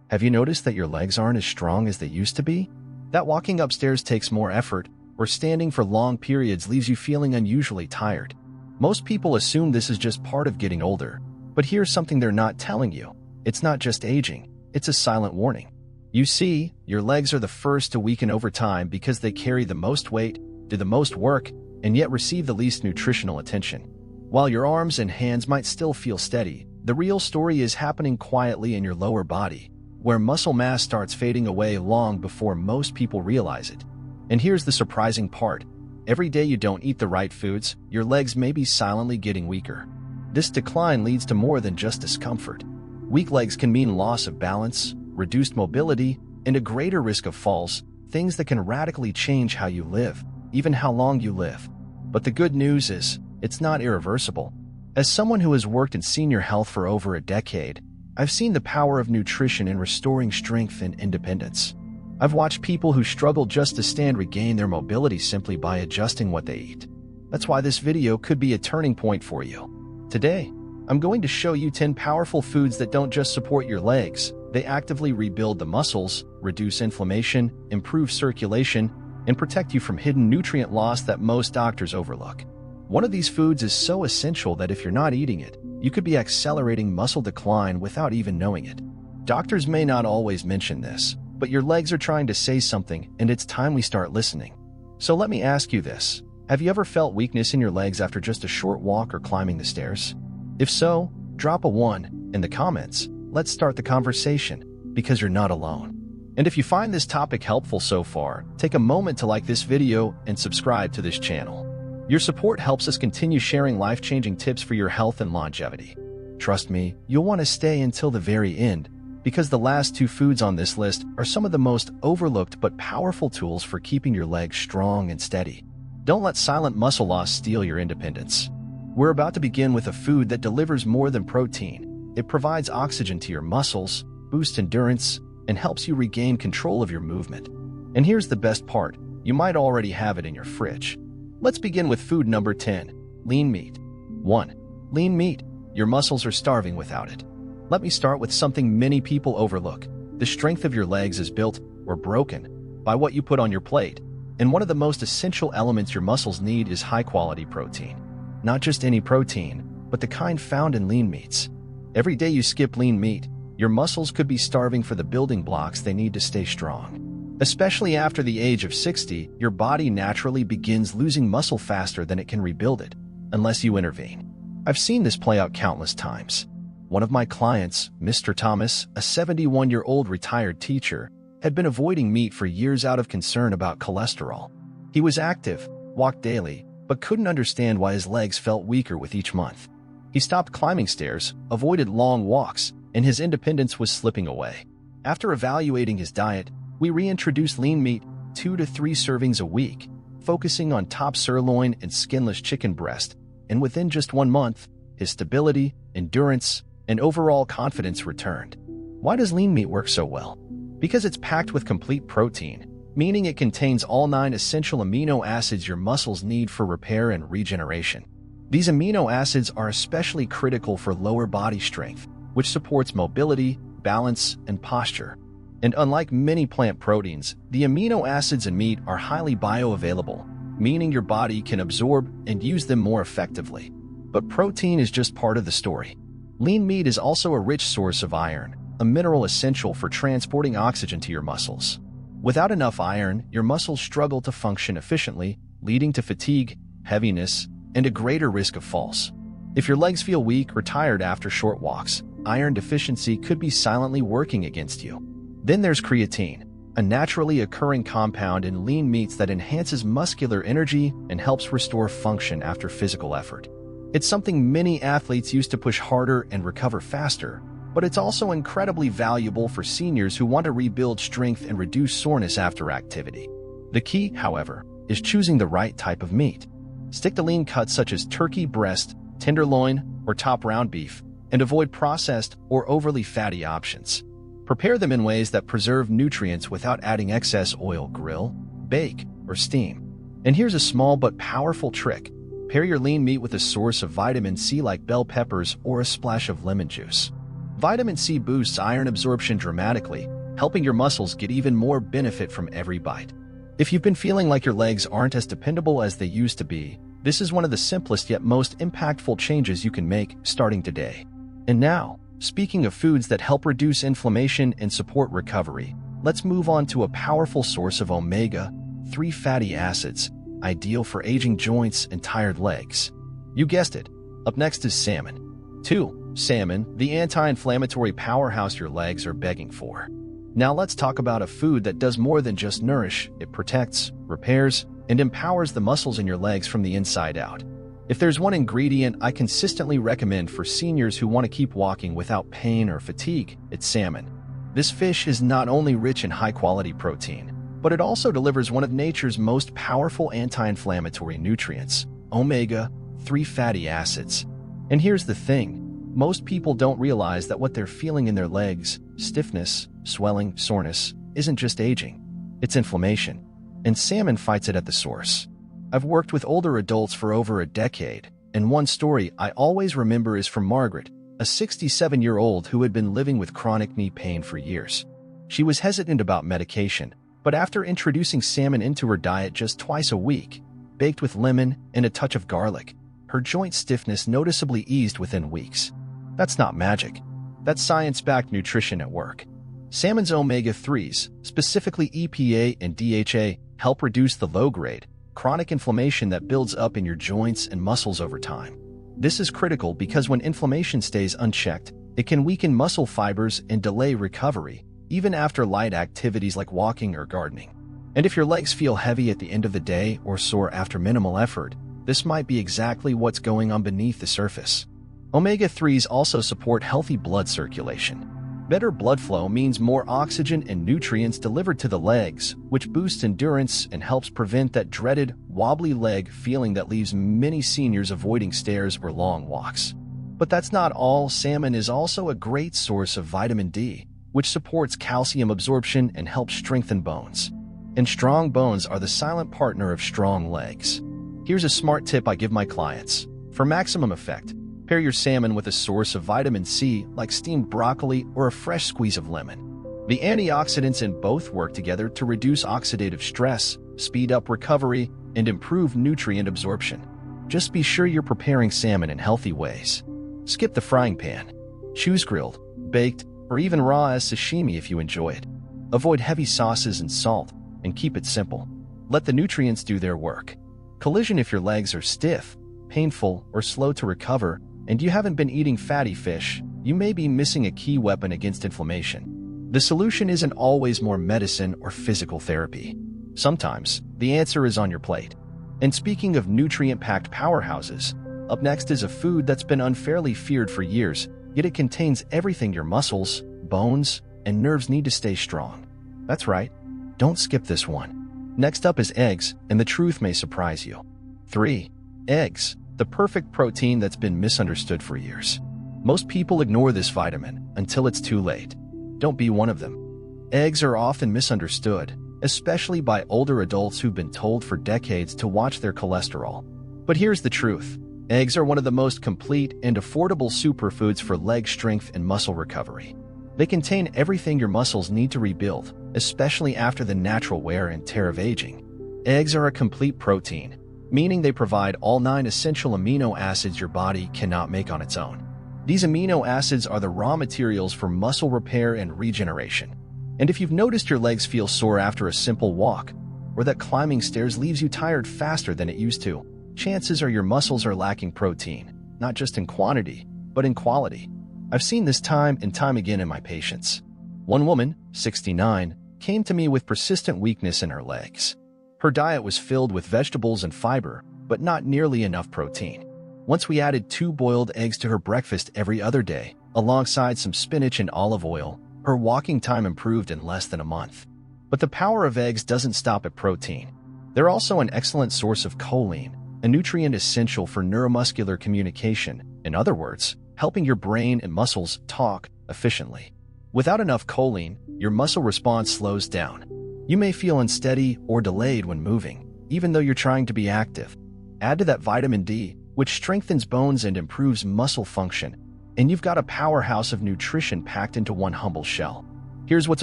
Have you noticed that your legs aren't as strong as they used to be? That walking upstairs takes more effort, or standing for long periods leaves you feeling unusually tired. Most people assume this is just part of getting older, but here's something they're not telling you. It's not just aging, it's a silent warning. You see, your legs are the first to weaken over time because they carry the most weight, do the most work, and yet receive the least nutritional attention. While your arms and hands might still feel steady, the real story is happening quietly in your lower body, where muscle mass starts fading away long before most people realize it. And here's the surprising part. Every day you don't eat the right foods, your legs may be silently getting weaker. This decline leads to more than just discomfort. Weak legs can mean loss of balance, reduced mobility, and a greater risk of falls, things that can radically change how you live, even how long you live. But the good news is, it's not irreversible. As someone who has worked in senior health for over a decade, I've seen the power of nutrition in restoring strength and independence. I've watched people who struggle just to stand regain their mobility simply by adjusting what they eat. That's why this video could be a turning point for you. Today, I'm going to show you 10 powerful foods that don't just support your legs, they actively rebuild the muscles, reduce inflammation, improve circulation, and protect you from hidden nutrient loss that most doctors overlook. One of these foods is so essential that if you're not eating it, you could be accelerating muscle decline without even knowing it. Doctors may not always mention this, but your legs are trying to say something, and it's time we start listening. So let me ask you this. Have you ever felt weakness in your legs after just a short walk or climbing the stairs? If so, drop a 1 in the comments. Let's start the conversation, because you're not alone. And if you find this topic helpful so far, take a moment to like this video and subscribe to this channel. Your support helps us continue sharing life-changing tips for your health and longevity. Trust me, you'll want to stay until the very end, because the last 2 foods on this list are some of the most overlooked but powerful tools for keeping your legs strong and steady. Don't let silent muscle loss steal your independence. We're about to begin with a food that delivers more than protein. It provides oxygen to your muscles, boosts endurance, and helps you regain control of your movement. And here's the best part. You might already have it in your fridge. Let's begin with food number 10, lean meat. 1. Lean meat. Your muscles are starving without it. Let me start with something many people overlook. The strength of your legs is built, or broken, by what you put on your plate. And one of the most essential elements your muscles need is high-quality protein. Not just any protein, but the kind found in lean meats. Every day you skip lean meat, your muscles could be starving for the building blocks they need to stay strong. Especially after the age of 60, your body naturally begins losing muscle faster than it can rebuild it, unless you intervene. I've seen this play out countless times. One of my clients, Mr. Thomas, a 71-year-old retired teacher, had been avoiding meat for years out of concern about cholesterol. He was active, walked daily, but couldn't understand why his legs felt weaker with each month. He stopped climbing stairs, avoided long walks, and his independence was slipping away. After evaluating his diet, we reintroduced lean meat 2 to 3 servings a week, focusing on top sirloin and skinless chicken breast, and within just 1 month, his stability, endurance, and overall confidence returned. Why does lean meat work so well? Because it's packed with complete protein, meaning it contains all 9 essential amino acids your muscles need for repair and regeneration. These amino acids are especially critical for lower body strength, which supports mobility, balance, and posture. And unlike many plant proteins, the amino acids in meat are highly bioavailable, meaning your body can absorb and use them more effectively. But protein is just part of the story. Lean meat is also a rich source of iron, a mineral essential for transporting oxygen to your muscles. Without enough iron, your muscles struggle to function efficiently, leading to fatigue, heaviness, and a greater risk of falls. If your legs feel weak or tired after short walks, iron deficiency could be silently working against you. Then there's creatine, a naturally occurring compound in lean meats that enhances muscular energy and helps restore function after physical effort. It's something many athletes use to push harder and recover faster, but it's also incredibly valuable for seniors who want to rebuild strength and reduce soreness after activity. The key, however, is choosing the right type of meat. Stick to lean cuts such as turkey breast, tenderloin, or top round beef, and avoid processed or overly fatty options. Prepare them in ways that preserve nutrients without adding excess oil. Grill, bake, or steam. And here's a small but powerful trick. Pair your lean meat with a source of vitamin C like bell peppers or a splash of lemon juice. Vitamin C boosts iron absorption dramatically, helping your muscles get even more benefit from every bite. If you've been feeling like your legs aren't as dependable as they used to be, this is one of the simplest yet most impactful changes you can make starting today. And now, speaking of foods that help reduce inflammation and support recovery, let's move on to a powerful source of omega-3 fatty acids, ideal for aging joints and tired legs. You guessed it. Up next is salmon. 2. Salmon, the anti-inflammatory powerhouse your legs are begging for. Now let's talk about a food that does more than just nourish. It protects, repairs, and empowers the muscles in your legs from the inside out. If there's one ingredient I consistently recommend for seniors who want to keep walking without pain or fatigue, it's salmon. This fish is not only rich in high-quality protein, but it also delivers one of nature's most powerful anti-inflammatory nutrients, omega-3 fatty acids. And here's the thing. Most people don't realize that what they're feeling in their legs, stiffness, swelling, soreness, isn't just aging. It's inflammation. And salmon fights it at the source. I've worked with older adults for over a decade, and one story I always remember is from Margaret, a 67-year-old who had been living with chronic knee pain for years. She was hesitant about medication, but after introducing salmon into her diet just twice a week, baked with lemon and a touch of garlic, her joint stiffness noticeably eased within weeks. That's not magic. That's science-backed nutrition at work. Salmon's omega-3s, specifically EPA and DHA, help reduce the low-grade, chronic inflammation that builds up in your joints and muscles over time. This is critical because when inflammation stays unchecked, it can weaken muscle fibers and delay recovery, even after light activities like walking or gardening. And if your legs feel heavy at the end of the day or sore after minimal effort, this might be exactly what's going on beneath the surface. Omega-3s also support healthy blood circulation. Better blood flow means more oxygen and nutrients delivered to the legs, which boosts endurance and helps prevent that dreaded, wobbly leg feeling that leaves many seniors avoiding stairs or long walks. But that's not all. Salmon is also a great source of vitamin D, which supports calcium absorption and helps strengthen bones. And strong bones are the silent partner of strong legs. Here's a smart tip I give my clients. For maximum effect, pair your salmon with a source of vitamin C like steamed broccoli or a fresh squeeze of lemon. The antioxidants in both work together to reduce oxidative stress, speed up recovery, and improve nutrient absorption. Just be sure you're preparing salmon in healthy ways. Skip the frying pan. Choose grilled, baked, or even raw as sashimi if you enjoy it. Avoid heavy sauces and salt, and keep it simple. Let the nutrients do their work. Collision if your legs are stiff, painful, or slow to recover, and you haven't been eating fatty fish, you may be missing a key weapon against inflammation. The solution isn't always more medicine or physical therapy. Sometimes, the answer is on your plate. And speaking of nutrient-packed powerhouses, up next is a food that's been unfairly feared for years, yet it contains everything your muscles, bones, and nerves need to stay strong. That's right. Don't skip this one. Next up is eggs, and the truth may surprise you. 3. Eggs. The perfect protein that's been misunderstood for years. Most people ignore this vitamin until it's too late. Don't be one of them. Eggs are often misunderstood, especially by older adults who've been told for decades to watch their cholesterol. But here's the truth. Eggs are one of the most complete and affordable superfoods for leg strength and muscle recovery. They contain everything your muscles need to rebuild, especially after the natural wear and tear of aging. Eggs are a complete protein, meaning they provide all 9 essential amino acids your body cannot make on its own. These amino acids are the raw materials for muscle repair and regeneration. And if you've noticed your legs feel sore after a simple walk, or that climbing stairs leaves you tired faster than it used to, chances are your muscles are lacking protein, not just in quantity, but in quality. I've seen this time and time again in my patients. One woman, 69, came to me with persistent weakness in her legs. Her diet was filled with vegetables and fiber, but not nearly enough protein. Once we added 2 boiled eggs to her breakfast every other day, alongside some spinach and olive oil, her walking time improved in less than a month. But the power of eggs doesn't stop at protein. They're also an excellent source of choline, a nutrient essential for neuromuscular communication, in other words, helping your brain and muscles talk efficiently. Without enough choline, your muscle response slows down. You may feel unsteady or delayed when moving, even though you're trying to be active. Add to that vitamin D, which strengthens bones and improves muscle function, and you've got a powerhouse of nutrition packed into one humble shell. Here's what's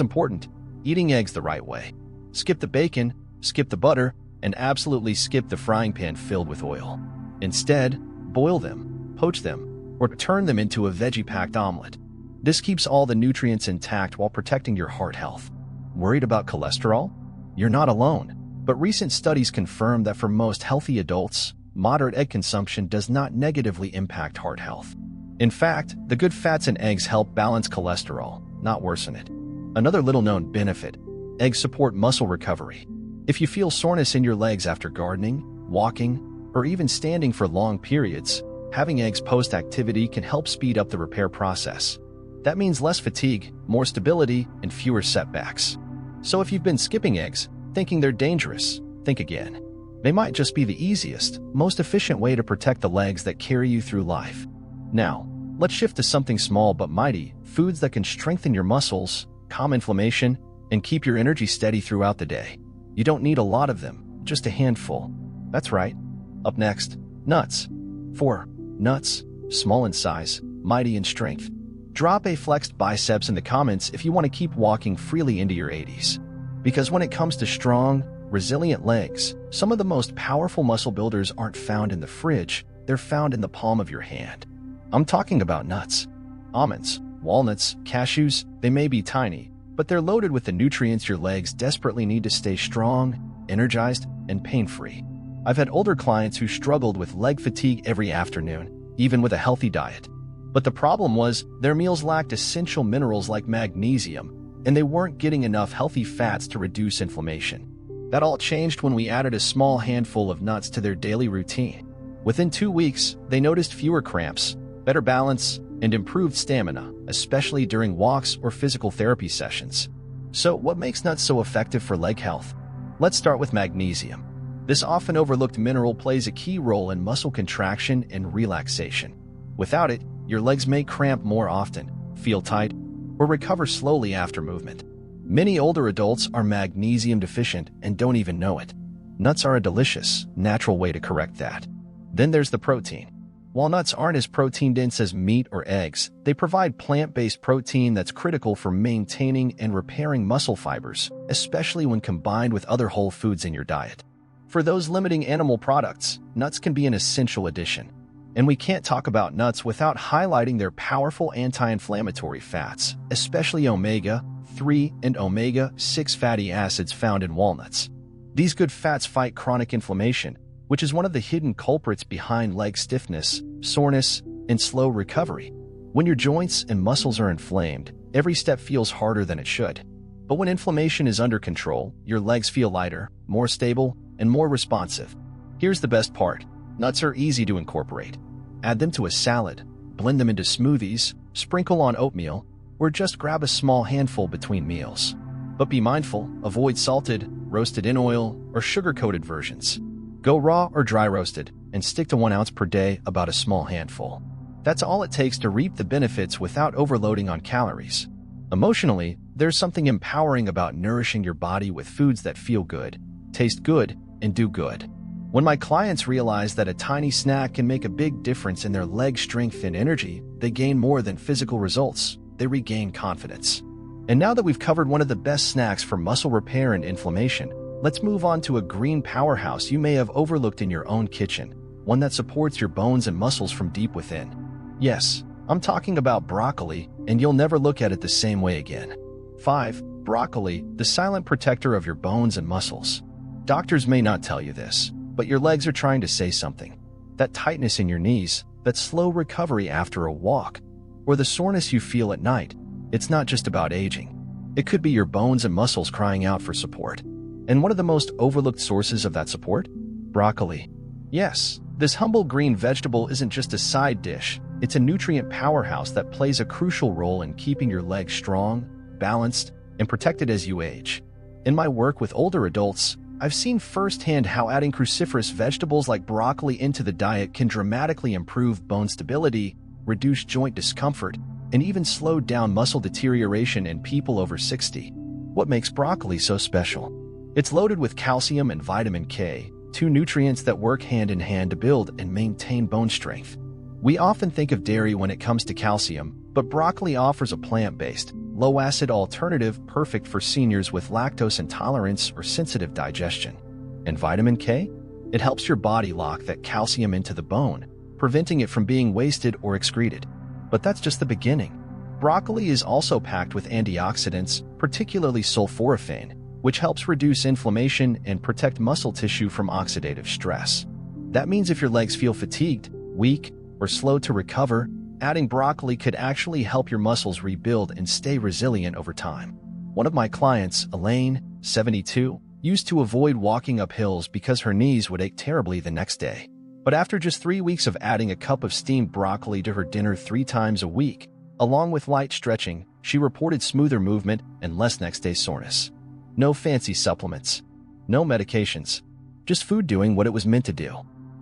important: eating eggs the right way. Skip the bacon, skip the butter, and absolutely skip the frying pan filled with oil. Instead, boil them, poach them, or turn them into a veggie-packed omelet. This keeps all the nutrients intact while protecting your heart health. Worried about cholesterol? You're not alone. But recent studies confirm that for most healthy adults, moderate egg consumption does not negatively impact heart health. In fact, the good fats in eggs help balance cholesterol, not worsen it. Another little-known benefit: eggs support muscle recovery. If you feel soreness in your legs after gardening, walking, or even standing for long periods, having eggs post-activity can help speed up the repair process. That means less fatigue, more stability, and fewer setbacks. So if you've been skipping eggs, thinking they're dangerous, think again. They might just be the easiest, most efficient way to protect the legs that carry you through life. Now, let's shift to something small but mighty: foods that can strengthen your muscles, calm inflammation, and keep your energy steady throughout the day. You don't need a lot of them, just a handful. That's right. Up next, nuts. 4. Nuts, small in size, mighty in strength. Drop a flexed biceps in the comments if you want to keep walking freely into your 80s. Because when it comes to strong, resilient legs, some of the most powerful muscle builders aren't found in the fridge, they're found in the palm of your hand. I'm talking about nuts. Almonds, walnuts, cashews, they may be tiny, but they're loaded with the nutrients your legs desperately need to stay strong, energized, and pain-free. I've had older clients who struggled with leg fatigue every afternoon, even with a healthy diet. But the problem was, their meals lacked essential minerals like magnesium, and they weren't getting enough healthy fats to reduce inflammation. That all changed when we added a small handful of nuts to their daily routine. Within 2 weeks, they noticed fewer cramps, better balance, and improved stamina, especially during walks or physical therapy sessions. So, what makes nuts so effective for leg health? Let's start with magnesium. This often overlooked mineral plays a key role in muscle contraction and relaxation. Without it, your legs may cramp more often, feel tight, or recover slowly after movement. Many older adults are magnesium deficient and don't even know it. Nuts are a delicious, natural way to correct that. Then there's the protein. While nuts aren't as protein-dense as meat or eggs, they provide plant-based protein that's critical for maintaining and repairing muscle fibers, especially when combined with other whole foods in your diet. For those limiting animal products, nuts can be an essential addition. And we can't talk about nuts without highlighting their powerful anti-inflammatory fats, especially omega-3 and omega-6 fatty acids found in walnuts. These good fats fight chronic inflammation, which is one of the hidden culprits behind leg stiffness, soreness, and slow recovery. When your joints and muscles are inflamed, every step feels harder than it should. But when inflammation is under control, your legs feel lighter, more stable, and more responsive. Here's the best part: nuts are easy to incorporate. Add them to a salad, blend them into smoothies, sprinkle on oatmeal, or just grab a small handful between meals. But be mindful, avoid salted, roasted in oil, or sugar-coated versions. Go raw or dry roasted, and stick to 1 ounce per day, about a small handful. That's all it takes to reap the benefits without overloading on calories. Emotionally, there's something empowering about nourishing your body with foods that feel good, taste good, and do good. When my clients realize that a tiny snack can make a big difference in their leg strength and energy, they gain more than physical results. They regain confidence. And now that we've covered one of the best snacks for muscle repair and inflammation, let's move on to a green powerhouse you may have overlooked in your own kitchen, one that supports your bones and muscles from deep within. Yes, I'm talking about broccoli, and you'll never look at it the same way again. 5. Broccoli, the silent protector of your bones and muscles. Doctors may not tell you this, but your legs are trying to say something. That tightness in your knees, that slow recovery after a walk, or the soreness you feel at night, it's not just about aging. It could be your bones and muscles crying out for support. And one of the most overlooked sources of that support? Broccoli. Yes, this humble green vegetable isn't just a side dish. It's a nutrient powerhouse that plays a crucial role in keeping your legs strong, balanced, and protected as you age. In my work with older adults, I've seen firsthand how adding cruciferous vegetables like broccoli into the diet can dramatically improve bone stability, reduce joint discomfort, and even slow down muscle deterioration in people over 60. What makes broccoli so special? It's loaded with calcium and vitamin K, two nutrients that work hand in hand to build and maintain bone strength. We often think of dairy when it comes to calcium, but broccoli offers a plant-based, low-acid alternative perfect for seniors with lactose intolerance or sensitive digestion. And vitamin K? It helps your body lock that calcium into the bone, preventing it from being wasted or excreted. But that's just the beginning. Broccoli is also packed with antioxidants, particularly sulforaphane, which helps reduce inflammation and protect muscle tissue from oxidative stress. That means if your legs feel fatigued, weak, or slow to recover, adding broccoli could actually help your muscles rebuild and stay resilient over time. One of my clients, Elaine, 72, used to avoid walking up hills because her knees would ache terribly the next day. But after just 3 weeks of adding a cup of steamed broccoli to her dinner 3 times a week, along with light stretching, she reported smoother movement and less next-day soreness. No fancy supplements. No medications. Just food doing what it was meant to do.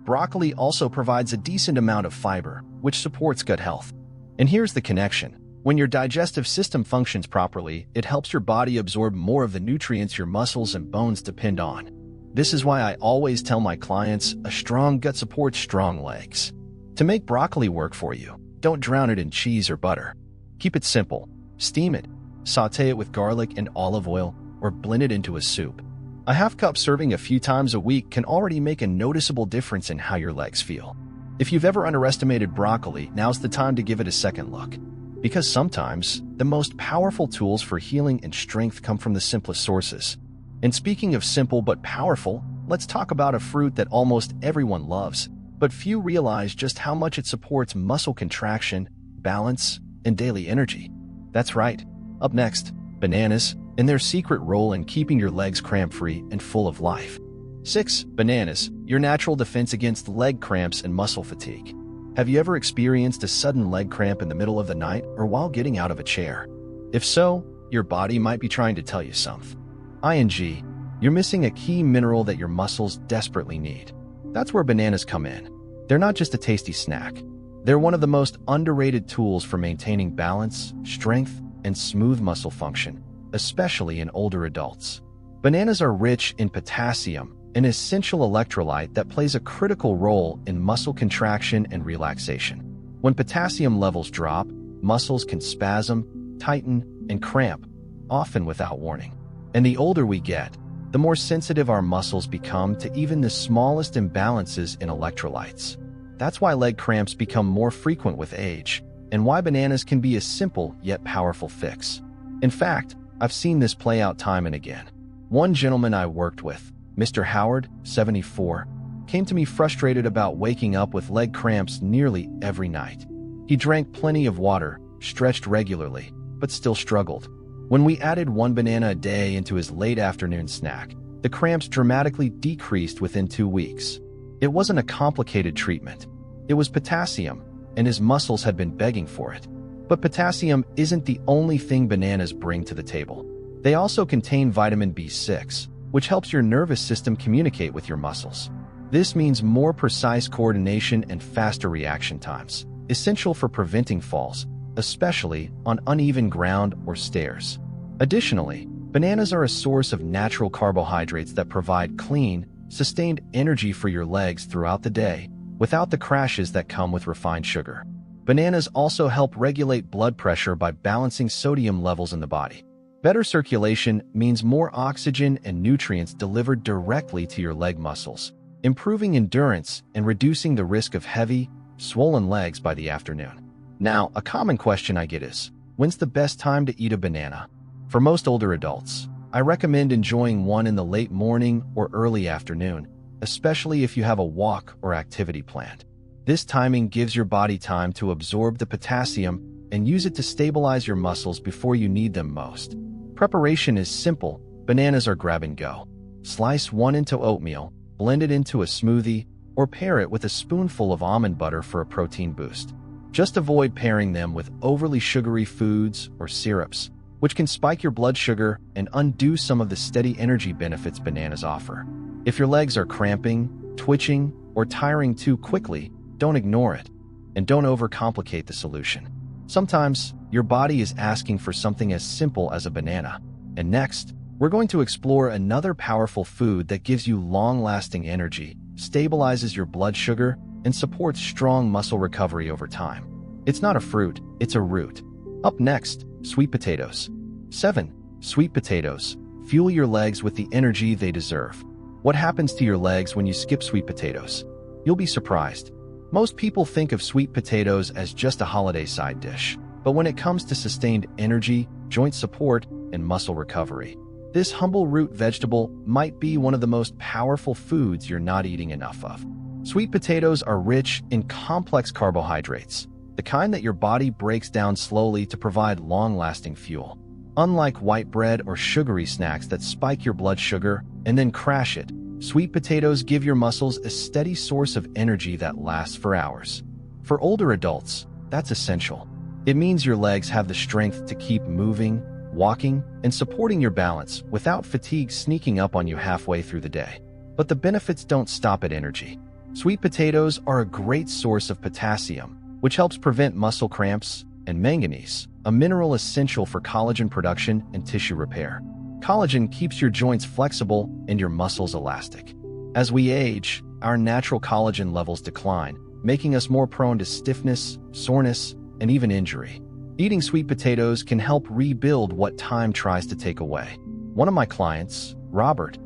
Broccoli also provides a decent amount of fiber, which supports gut health. And here's the connection. When your digestive system functions properly, it helps your body absorb more of the nutrients your muscles and bones depend on. This is why I always tell my clients, a strong gut supports strong legs. To make broccoli work for you, don't drown it in cheese or butter. Keep it simple. Steam it, saute it with garlic and olive oil, or blend it into a soup. A half-cup serving a few times a week can already make a noticeable difference in how your legs feel. If you've ever underestimated broccoli, now's the time to give it a second look. Because sometimes, the most powerful tools for healing and strength come from the simplest sources. And speaking of simple but powerful, let's talk about a fruit that almost everyone loves, but few realize just how much it supports muscle contraction, balance, and daily energy. That's right. Up next, bananas, and their secret role in keeping your legs cramp-free and full of life. 6. Bananas, your natural defense against leg cramps and muscle fatigue. Have you ever experienced a sudden leg cramp in the middle of the night or while getting out of a chair? If so, your body might be trying to tell you something. You're missing a key mineral that your muscles desperately need. That's where bananas come in. They're not just a tasty snack. They're one of the most underrated tools for maintaining balance, strength, and smooth muscle function, especially in older adults. Bananas are rich in potassium, an essential electrolyte that plays a critical role in muscle contraction and relaxation. When potassium levels drop, muscles can spasm, tighten, and cramp, often without warning. And the older we get, the more sensitive our muscles become to even the smallest imbalances in electrolytes. That's why leg cramps become more frequent with age, and why bananas can be a simple yet powerful fix. In fact, I've seen this play out time and again. One gentleman I worked with, Mr. Howard, 74, came to me frustrated about waking up with leg cramps nearly every night. He drank plenty of water, stretched regularly, but still struggled. When we added 1 banana a day into his late afternoon snack, the cramps dramatically decreased within 2 weeks. It wasn't a complicated treatment. It was potassium, and his muscles had been begging for it. But potassium isn't the only thing bananas bring to the table. They also contain vitamin B6, which helps your nervous system communicate with your muscles. This means more precise coordination and faster reaction times, essential for preventing falls, especially on uneven ground or stairs. Additionally, bananas are a source of natural carbohydrates that provide clean, sustained energy for your legs throughout the day, without the crashes that come with refined sugar. Bananas also help regulate blood pressure by balancing sodium levels in the body. Better circulation means more oxygen and nutrients delivered directly to your leg muscles, improving endurance and reducing the risk of heavy, swollen legs by the afternoon. Now, a common question I get is, when's the best time to eat a banana? For most older adults, I recommend enjoying one in the late morning or early afternoon, especially if you have a walk or activity planned. This timing gives your body time to absorb the potassium and use it to stabilize your muscles before you need them most. Preparation is simple. Bananas are grab and go. Slice one into oatmeal, blend it into a smoothie, or pair it with a spoonful of almond butter for a protein boost. Just avoid pairing them with overly sugary foods or syrups, which can spike your blood sugar and undo some of the steady energy benefits bananas offer. If your legs are cramping, twitching, or tiring too quickly, don't ignore it, and don't overcomplicate the solution. Sometimes, your body is asking for something as simple as a banana. And next, we're going to explore another powerful food that gives you long-lasting energy, stabilizes your blood sugar, and supports strong muscle recovery over time. It's not a fruit, it's a root. Up next, sweet potatoes. 7. Sweet potatoes. Fuel your legs with the energy they deserve. What happens to your legs when you skip sweet potatoes? You'll be surprised. Most people think of sweet potatoes as just a holiday side dish, but when it comes to sustained energy, joint support, and muscle recovery, this humble root vegetable might be one of the most powerful foods you're not eating enough of. Sweet potatoes are rich in complex carbohydrates, the kind that your body breaks down slowly to provide long-lasting fuel. Unlike white bread or sugary snacks that spike your blood sugar and then crash it, sweet potatoes give your muscles a steady source of energy that lasts for hours. For older adults, that's essential. It means your legs have the strength to keep moving, walking, and supporting your balance without fatigue sneaking up on you halfway through the day. But the benefits don't stop at energy. Sweet potatoes are a great source of potassium, which helps prevent muscle cramps, and manganese, a mineral essential for collagen production and tissue repair. Collagen keeps your joints flexible and your muscles elastic. As we age, our natural collagen levels decline, making us more prone to stiffness, soreness, and even injury. Eating sweet potatoes can help rebuild what time tries to take away. One of my clients, Robert,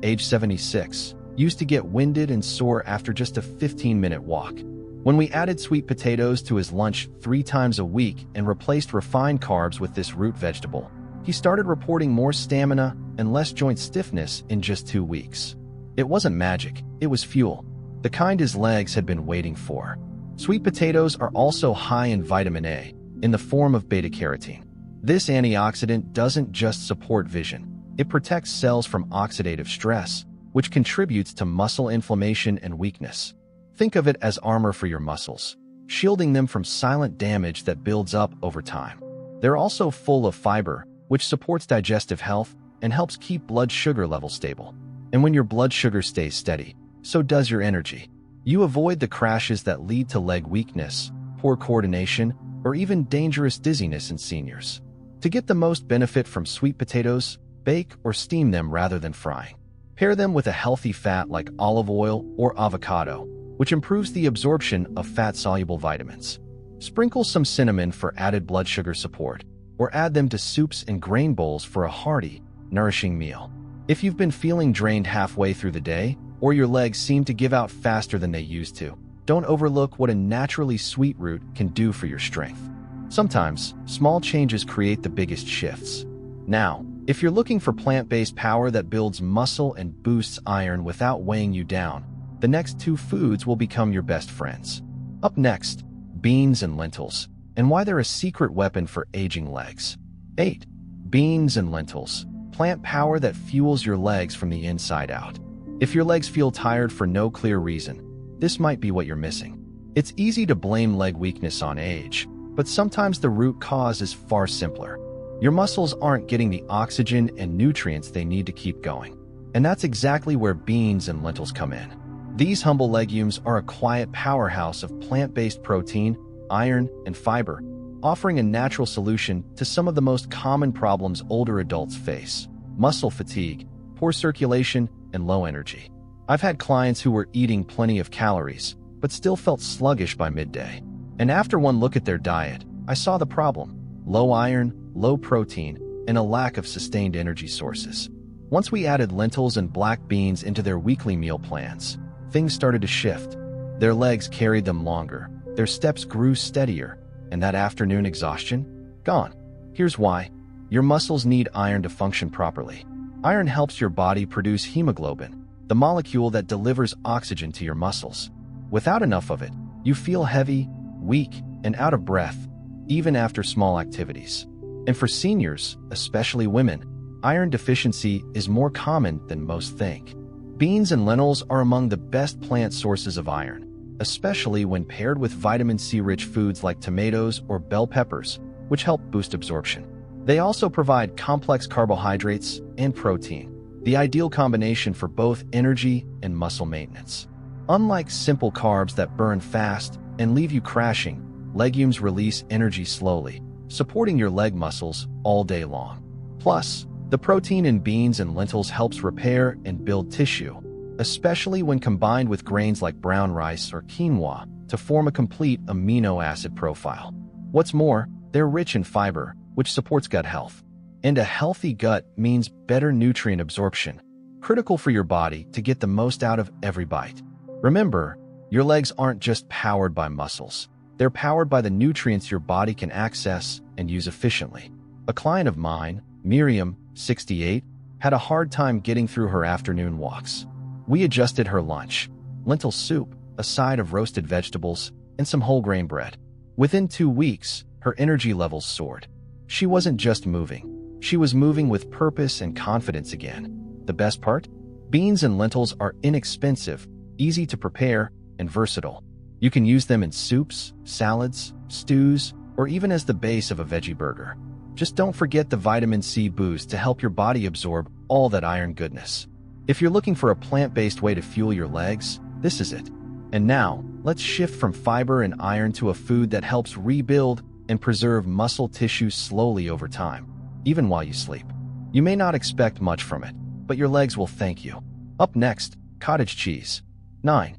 age 76, used to get winded and sore after just a 15-minute walk. When we added sweet potatoes to his lunch 3 times a week and replaced refined carbs with this root vegetable, he started reporting more stamina and less joint stiffness in just 2 weeks. It wasn't magic, it was fuel, the kind his legs had been waiting for. Sweet potatoes are also high in vitamin A, in the form of beta-carotene. This antioxidant doesn't just support vision, it protects cells from oxidative stress, which contributes to muscle inflammation and weakness. Think of it as armor for your muscles, shielding them from silent damage that builds up over time. They're also full of fiber, which supports digestive health and helps keep blood sugar levels stable. And when your blood sugar stays steady, so does your energy. You avoid the crashes that lead to leg weakness, poor coordination, or even dangerous dizziness in seniors. To get the most benefit from sweet potatoes, bake or steam them rather than frying. Pair them with a healthy fat like olive oil or avocado, which improves the absorption of fat-soluble vitamins. Sprinkle some cinnamon for added blood sugar support, or add them to soups and grain bowls for a hearty, nourishing meal. If you've been feeling drained halfway through the day, or your legs seem to give out faster than they used to, don't overlook what a naturally sweet root can do for your strength. Sometimes, small changes create the biggest shifts. Now, if you're looking for plant-based power that builds muscle and boosts iron without weighing you down, the next 2 foods will become your best friends. Up next, beans and lentils, and why they're a secret weapon for aging legs. 8. Beans and lentils, plant power that fuels your legs from the inside out. If your legs feel tired for no clear reason, this might be what you're missing. It's easy to blame leg weakness on age, but sometimes the root cause is far simpler. Your muscles aren't getting the oxygen and nutrients they need to keep going. And that's exactly where beans and lentils come in. These humble legumes are a quiet powerhouse of plant-based protein, iron, and fiber, offering a natural solution to some of the most common problems older adults face: muscle fatigue, poor circulation, and low energy. I've had clients who were eating plenty of calories, but still felt sluggish by midday. And after one look at their diet, I saw the problem: low iron, low protein, and a lack of sustained energy sources. Once we added lentils and black beans into their weekly meal plans, things started to shift. Their legs carried them longer, their steps grew steadier, and that afternoon exhaustion? Gone. Here's why. Your muscles need iron to function properly. Iron helps your body produce hemoglobin, the molecule that delivers oxygen to your muscles. Without enough of it, you feel heavy, weak, and out of breath, even after small activities. And for seniors, especially women, iron deficiency is more common than most think. Beans and lentils are among the best plant sources of iron, especially when paired with vitamin C-rich foods like tomatoes or bell peppers, which help boost absorption. They also provide complex carbohydrates and protein, the ideal combination for both energy and muscle maintenance. Unlike simple carbs that burn fast and leave you crashing, legumes release energy slowly, supporting your leg muscles all day long. Plus, the protein in beans and lentils helps repair and build tissue, especially when combined with grains like brown rice or quinoa to form a complete amino acid profile. What's more, they're rich in fiber, which supports gut health. And a healthy gut means better nutrient absorption, critical for your body to get the most out of every bite. Remember, your legs aren't just powered by muscles. They're powered by the nutrients your body can access and use efficiently. A client of mine, Miriam, 68, had a hard time getting through her afternoon walks. We adjusted her lunch: lentil soup, a side of roasted vegetables, and some whole grain bread. Within 2 weeks, her energy levels soared. She wasn't just moving. She was moving with purpose and confidence again. The best part? Beans and lentils are inexpensive, easy to prepare, and versatile. You can use them in soups, salads, stews, or even as the base of a veggie burger. Just don't forget the vitamin C boost to help your body absorb all that iron goodness. If you're looking for a plant-based way to fuel your legs, this is it. And now, let's shift from fiber and iron to a food that helps rebuild and preserve muscle tissue slowly over time, even while you sleep. You may not expect much from it, but your legs will thank you. Up next, cottage cheese. 9.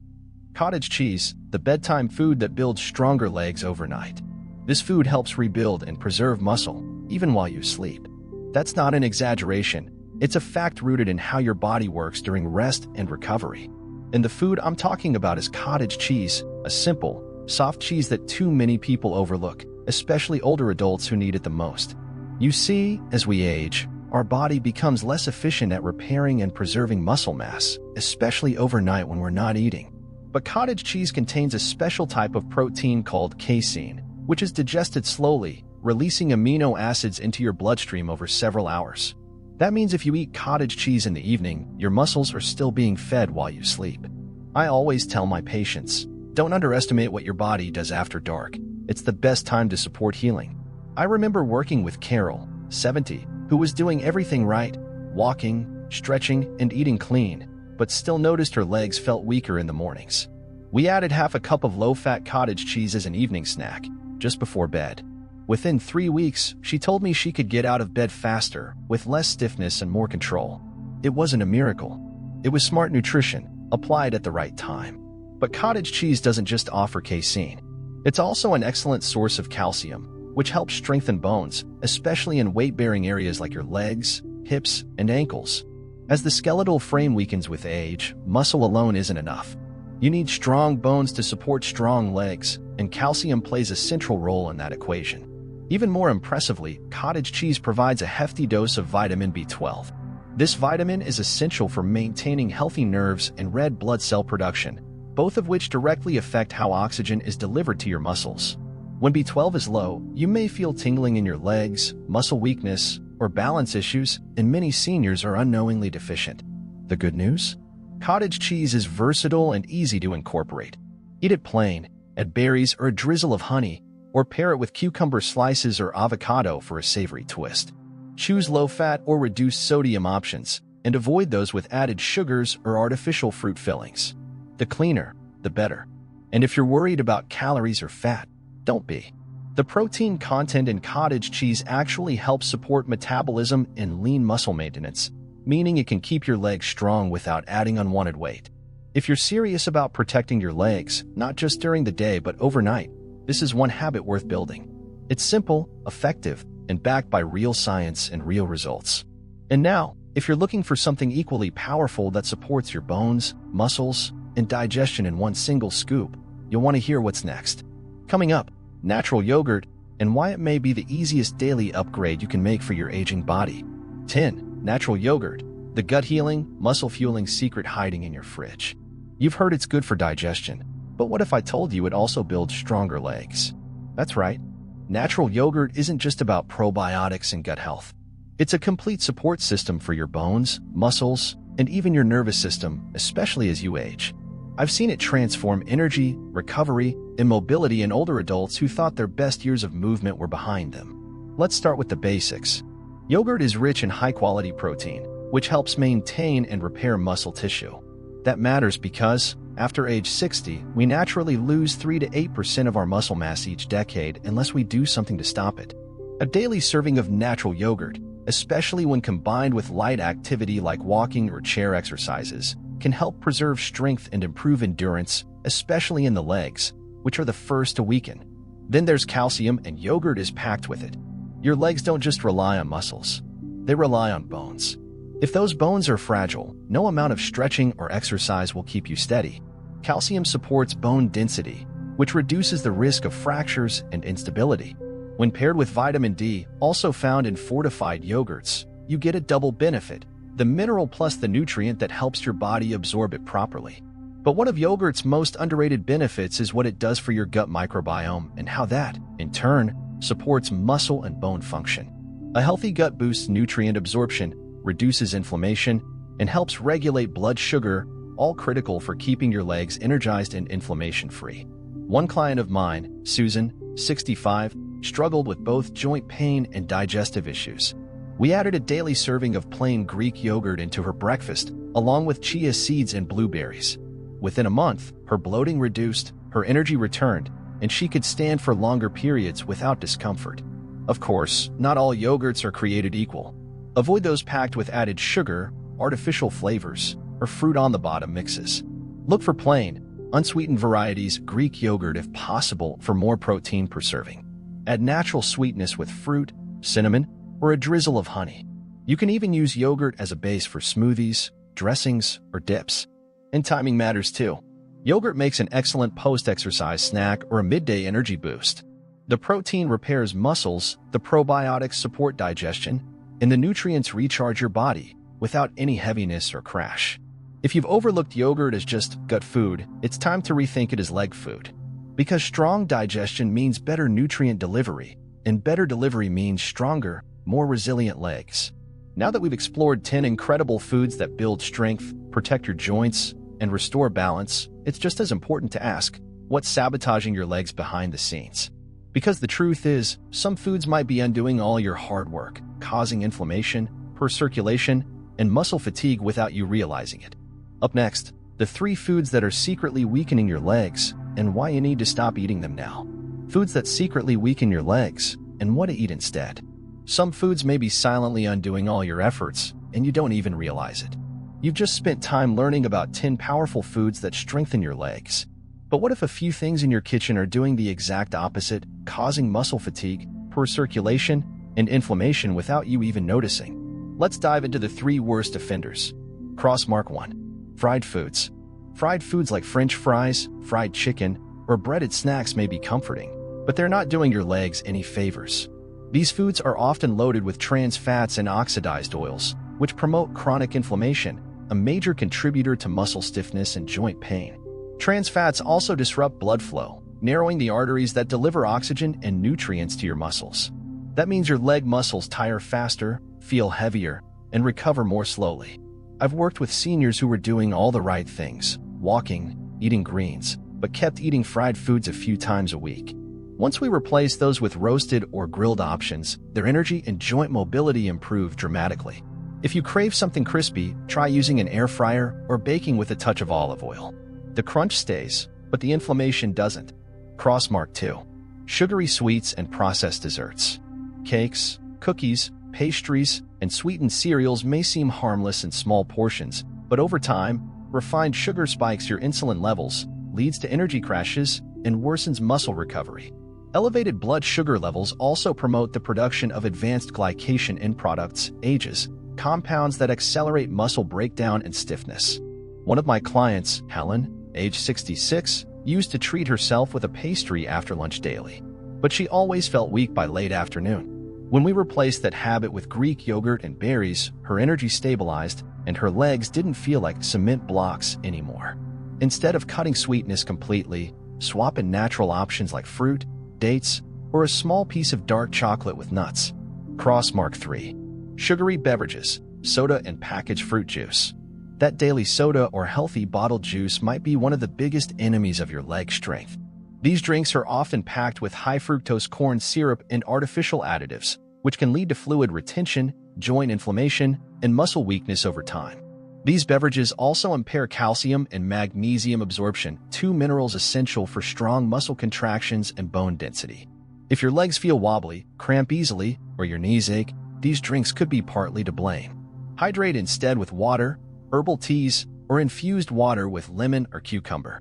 Cottage cheese, the bedtime food that builds stronger legs overnight. This food helps rebuild and preserve muscle, even while you sleep. That's not an exaggeration. It's a fact rooted in how your body works during rest and recovery. And the food I'm talking about is cottage cheese, a simple, soft cheese that too many people overlook, especially older adults who need it the most. You see, as we age, our body becomes less efficient at repairing and preserving muscle mass, especially overnight when we're not eating. But cottage cheese contains a special type of protein called casein, which is digested slowly, releasing amino acids into your bloodstream over several hours. That means if you eat cottage cheese in the evening, your muscles are still being fed while you sleep. I always tell my patients, don't underestimate what your body does after dark. It's the best time to support healing. I remember working with Carol, 70, who was doing everything right, walking, stretching, and eating clean, but still noticed her legs felt weaker in the mornings. We added half a cup of low-fat cottage cheese as an evening snack, just before bed. Within 3 weeks, she told me she could get out of bed faster, with less stiffness and more control. It wasn't a miracle. It was smart nutrition, applied at the right time. But cottage cheese doesn't just offer casein. It's also an excellent source of calcium, which helps strengthen bones, especially in weight-bearing areas like your legs, hips, and ankles. As the skeletal frame weakens with age, muscle alone isn't enough. You need strong bones to support strong legs, and calcium plays a central role in that equation. Even more impressively, cottage cheese provides a hefty dose of vitamin B12. This vitamin is essential for maintaining healthy nerves and red blood cell production, both of which directly affect how oxygen is delivered to your muscles. When B12 is low, you may feel tingling in your legs, muscle weakness, or balance issues, and many seniors are unknowingly deficient. The good news? Cottage cheese is versatile and easy to incorporate. Eat it plain, add berries or a drizzle of honey, or pair it with cucumber slices or avocado for a savory twist. Choose low-fat or reduced sodium options, and avoid those with added sugars or artificial fruit fillings. The cleaner, the better. And if you're worried about calories or fat, don't be. The protein content in cottage cheese actually helps support metabolism and lean muscle maintenance, meaning it can keep your legs strong without adding unwanted weight. If you're serious about protecting your legs, not just during the day but overnight, this is one habit worth building. It's simple, effective, and backed by real science and real results. And now, if you're looking for something equally powerful that supports your bones, muscles, and digestion in one single scoop, you'll want to hear what's next. Coming up, natural yogurt and why it may be the easiest daily upgrade you can make for your aging body. 10. Natural yogurt, the gut-healing, muscle-fueling secret hiding in your fridge. You've heard it's good for digestion, but what if I told you it also builds stronger legs? That's right. Natural yogurt isn't just about probiotics and gut health. It's a complete support system for your bones, muscles, and even your nervous system, especially as you age. I've seen it transform energy, recovery, and mobility in older adults who thought their best years of movement were behind them. Let's start with the basics. Yogurt is rich in high-quality protein, which helps maintain and repair muscle tissue. That matters because, after age 60, we naturally lose 3 to 8% of our muscle mass each decade unless we do something to stop it. A daily serving of natural yogurt, especially when combined with light activity like walking or chair exercises, can help preserve strength and improve endurance, especially in the legs, which are the first to weaken. Then there's calcium, and yogurt is packed with it. Your legs don't just rely on muscles. They rely on bones. If those bones are fragile, no amount of stretching or exercise will keep you steady. Calcium supports bone density, which reduces the risk of fractures and instability. When paired with vitamin D, also found in fortified yogurts, you get a double benefit: the mineral plus the nutrient that helps your body absorb it properly. But one of yogurt's most underrated benefits is what it does for your gut microbiome and how that, in turn, supports muscle and bone function. A healthy gut boosts nutrient absorption, reduces inflammation, and helps regulate blood sugar, all critical for keeping your legs energized and inflammation-free. One client of mine, Susan, 65, struggled with both joint pain and digestive issues. We added a daily serving of plain Greek yogurt into her breakfast, along with chia seeds and blueberries. Within a month, her bloating reduced, her energy returned, and she could stand for longer periods without discomfort. Of course, not all yogurts are created equal. Avoid those packed with added sugar, artificial flavors, or fruit-on-the-bottom mixes. Look for plain, unsweetened varieties, Greek yogurt if possible, for more protein per serving. Add natural sweetness with fruit, cinnamon, or a drizzle of honey. You can even use yogurt as a base for smoothies, dressings, or dips. And timing matters too. Yogurt makes an excellent post-exercise snack or a midday energy boost. The protein repairs muscles, the probiotics support digestion, and the nutrients recharge your body without any heaviness or crash. If you've overlooked yogurt as just gut food, it's time to rethink it as leg food. Because strong digestion means better nutrient delivery, and better delivery means stronger, more resilient legs. Now that we've explored 10 incredible foods that build strength, protect your joints, and restore balance, it's just as important to ask, what's sabotaging your legs behind the scenes? Because the truth is, some foods might be undoing all your hard work, causing inflammation, poor circulation, and muscle fatigue without you realizing it. Up next, the 3 foods that are secretly weakening your legs and why you need to stop eating them now. Foods that secretly weaken your legs and what to eat instead. Some foods may be silently undoing all your efforts, and you don't even realize it. You've just spent time learning about 10 powerful foods that strengthen your legs. But what if a few things in your kitchen are doing the exact opposite, causing muscle fatigue, poor circulation, and inflammation without you even noticing? Let's dive into the 3 worst offenders. Crossmark 1. Fried foods. Fried foods like French fries, fried chicken, or breaded snacks may be comforting, but they're not doing your legs any favors. These foods are often loaded with trans fats and oxidized oils, which promote chronic inflammation, a major contributor to muscle stiffness and joint pain. Trans fats also disrupt blood flow, narrowing the arteries that deliver oxygen and nutrients to your muscles. That means your leg muscles tire faster, feel heavier, and recover more slowly. I've worked with seniors who were doing all the right things, walking, eating greens, but kept eating fried foods a few times a week. Once we replaced those with roasted or grilled options, their energy and joint mobility improved dramatically. If you crave something crispy, try using an air fryer or baking with a touch of olive oil. The crunch stays, but the inflammation doesn't. Crossmark 2. Sugary sweets and processed desserts. Cakes, cookies, pastries, and sweetened cereals may seem harmless in small portions, but over time, refined sugar spikes your insulin levels, leads to energy crashes, and worsens muscle recovery. Elevated blood sugar levels also promote the production of advanced glycation end products, AGEs, compounds that accelerate muscle breakdown and stiffness. One of my clients, Helen, age 66, used to treat herself with a pastry after lunch daily, but she always felt weak by late afternoon. When we replaced that habit with Greek yogurt and berries, her energy stabilized, and her legs didn't feel like cement blocks anymore. Instead of cutting sweetness completely, swap in natural options like fruit, dates, or a small piece of dark chocolate with nuts. Crossmark 3. Sugary beverages, soda and packaged fruit juice. That daily soda or healthy bottled juice might be one of the biggest enemies of your leg strength. These drinks are often packed with high fructose corn syrup and artificial additives, which can lead to fluid retention, joint inflammation, and muscle weakness over time. These beverages also impair calcium and magnesium absorption, 2 minerals essential for strong muscle contractions and bone density. If your legs feel wobbly, cramp easily, or your knees ache, these drinks could be partly to blame. Hydrate instead with water, herbal teas, or infused water with lemon or cucumber.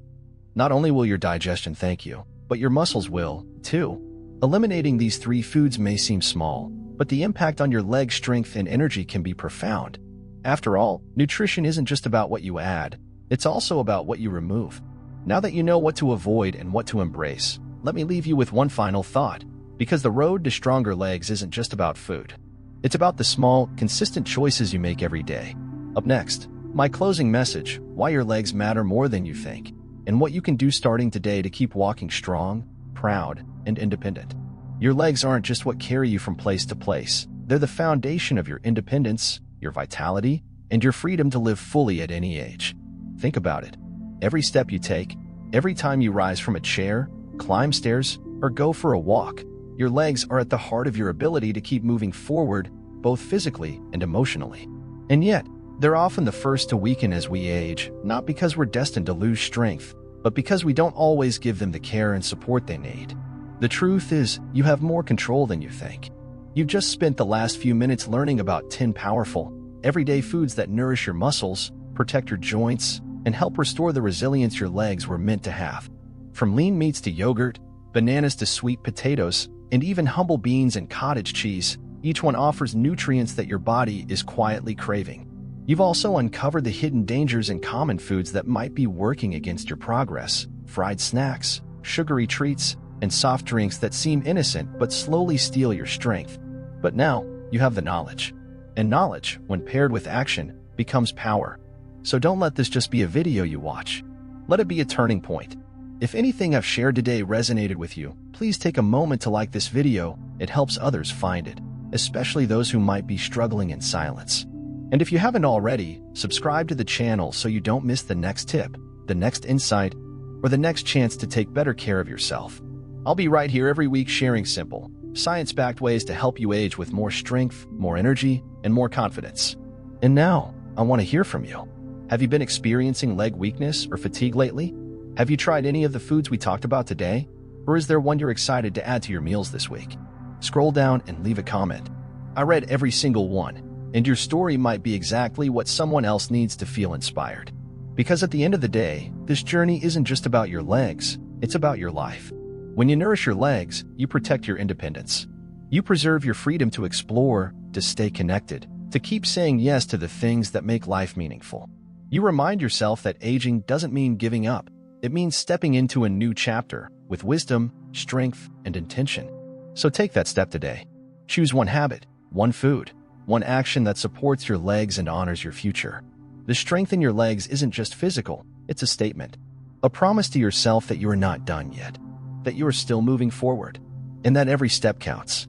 Not only will your digestion thank you, but your muscles will, too. Eliminating these 3 foods may seem small, but the impact on your leg strength and energy can be profound. After all, nutrition isn't just about what you add, it's also about what you remove. Now that you know what to avoid and what to embrace, let me leave you with one final thought, because the road to stronger legs isn't just about food. It's about the small, consistent choices you make every day. Up next, my closing message: why your legs matter more than you think, and what you can do starting today to keep walking strong, proud, and independent. Your legs aren't just what carry you from place to place. They're the foundation of your independence, your vitality, and your freedom to live fully at any age. Think about it. Every step you take, every time you rise from a chair, climb stairs, or go for a walk, your legs are at the heart of your ability to keep moving forward, both physically and emotionally. And yet, they're often the first to weaken as we age, not because we're destined to lose strength, but because we don't always give them the care and support they need. The truth is, you have more control than you think. You've just spent the last few minutes learning about 10 powerful, everyday foods that nourish your muscles, protect your joints, and help restore the resilience your legs were meant to have. From lean meats to yogurt, bananas to sweet potatoes, and even humble beans and cottage cheese, each one offers nutrients that your body is quietly craving. You've also uncovered the hidden dangers in common foods that might be working against your progress: fried snacks, sugary treats, and soft drinks that seem innocent but slowly steal your strength. But now, you have the knowledge. And knowledge, when paired with action, becomes power. So don't let this just be a video you watch. Let it be a turning point. If anything I've shared today resonated with you, please take a moment to like this video. It helps others find it, especially those who might be struggling in silence. And if you haven't already, subscribe to the channel so you don't miss the next tip, the next insight, or the next chance to take better care of yourself. I'll be right here every week sharing simple, science-backed ways to help you age with more strength, more energy, and more confidence. And now, I want to hear from you. Have you been experiencing leg weakness or fatigue lately? Have you tried any of the foods we talked about today? Or is there one you're excited to add to your meals this week? Scroll down and leave a comment. I read every single one, and your story might be exactly what someone else needs to feel inspired. Because at the end of the day, this journey isn't just about your legs, it's about your life. When you nourish your legs, you protect your independence. You preserve your freedom to explore, to stay connected, to keep saying yes to the things that make life meaningful. You remind yourself that aging doesn't mean giving up. It means stepping into a new chapter with wisdom, strength, and intention. So take that step today. Choose one habit, one food, one action that supports your legs and honors your future. The strength in your legs isn't just physical, it's a statement. A promise to yourself that you are not done yet, that you are still moving forward, and that every step counts.